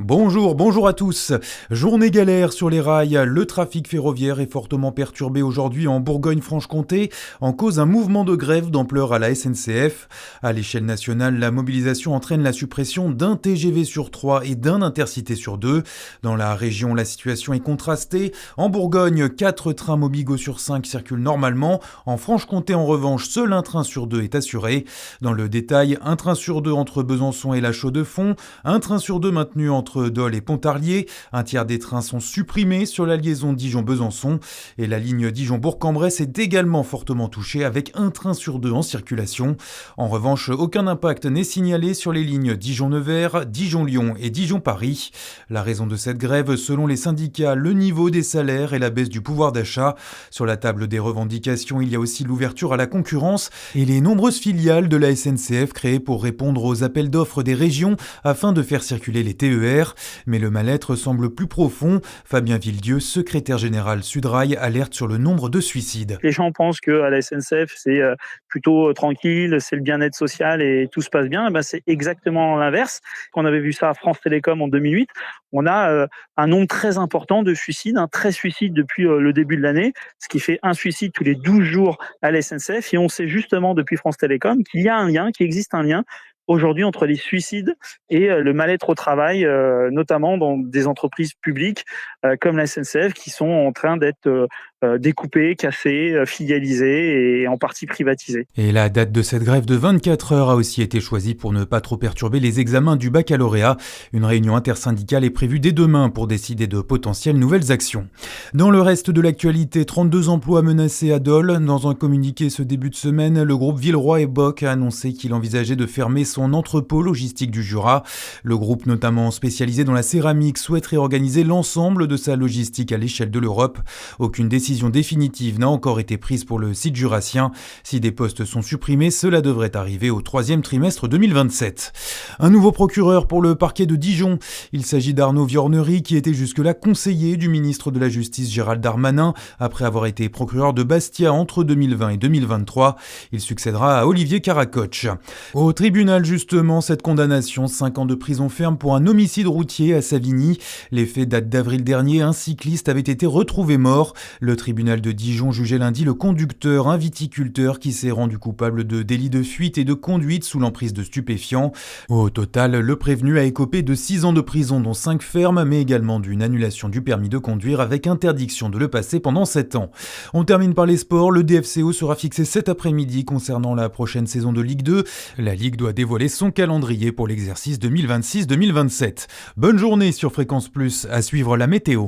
Bonjour à tous. Journée galère sur les rails. Le trafic ferroviaire est fortement perturbé aujourd'hui en Bourgogne-Franche-Comté, en cause un mouvement de grève d'ampleur à la SNCF. À l'échelle nationale, la mobilisation entraîne la suppression d'un TGV sur 3 et d'un intercité sur 2. Dans la région, la situation est contrastée. En Bourgogne, 4 trains Mobigo sur 5 circulent normalement. En Franche-Comté, en revanche, seul un train sur 2 est assuré. Dans le détail, un train sur 2 entre Besançon et La Chaux-de-Fonds, un train sur 2 maintenu entre Dole et Pontarlier. Un tiers des trains sont supprimés sur la liaison Dijon-Besançon. Et la ligne Dijon-Bourg-en-Bresse est également fortement touchée avec un train sur 2 en circulation. En revanche, aucun impact n'est signalé sur les lignes Dijon-Nevers, Dijon-Lyon et Dijon-Paris. La raison de cette grève, selon les syndicats, le niveau des salaires et la baisse du pouvoir d'achat. Sur la table des revendications, il y a aussi l'ouverture à la concurrence et les nombreuses filiales de la SNCF créées pour répondre aux appels d'offres des régions afin de faire circuler les TER. Mais le mal-être semble plus profond. Fabien Villedieu, secrétaire général Sudrail, alerte sur le nombre de suicides. Les gens pensent qu'à la SNCF, c'est plutôt tranquille, c'est le bien-être social et tout se passe bien. C'est exactement l'inverse. On avait vu ça à France Télécom en 2008. On a un nombre très important de suicides, 13 suicides depuis le début de l'année, ce qui fait un suicide tous les 12 jours à la SNCF. Et on sait justement depuis France Télécom qu'il y a un lien, qu'il existe un lien aujourd'hui entre les suicides et le mal-être au travail, notamment dans des entreprises publiques comme la SNCF qui sont en train d'être découpées, cassées, filialisées et en partie privatisées. Et la date de cette grève de 24 heures a aussi été choisie pour ne pas trop perturber les examens du baccalauréat. Une réunion intersyndicale est prévue dès demain pour décider de potentielles nouvelles actions. Dans le reste de l'actualité, 32 emplois menacés à Dole. Dans un communiqué ce début de semaine, le groupe Villeroy et Boch a annoncé qu'il envisageait de fermer son entrepôt logistique du Jura. Le groupe, notamment spécialisé dans la céramique, souhaite réorganiser l'ensemble de sa logistique à l'échelle de l'Europe. Aucune décision définitive n'a encore été prise pour le site jurassien. Si des postes sont supprimés, cela devrait arriver au troisième trimestre 2027. Un nouveau procureur pour le parquet de Dijon. Il s'agit d'Arnaud Viornery, qui était jusque-là conseiller du ministre de la Justice Gérald Darmanin, après avoir été procureur de Bastia entre 2020 et 2023. Il succédera à Olivier Caracoche. Au tribunal, justement, cette condamnation, 5 ans de prison ferme pour un homicide routier à Savigny. Les faits datent d'avril dernier, un cycliste avait été retrouvé mort. Le tribunal de Dijon jugeait lundi le conducteur, un viticulteur qui s'est rendu coupable de délits de fuite et de conduite sous l'emprise de stupéfiants. Au total, le prévenu a écopé de 6 ans de prison, dont 5 fermes, mais également d'une annulation du permis de conduire avec interdiction de le passer pendant 7 ans. On termine par les sports. Le DFCO sera fixé cet après-midi concernant la prochaine saison de Ligue 2. La Ligue doit dévoiler son calendrier pour l'exercice 2026-2027. Bonne journée sur Fréquence Plus, à suivre la météo.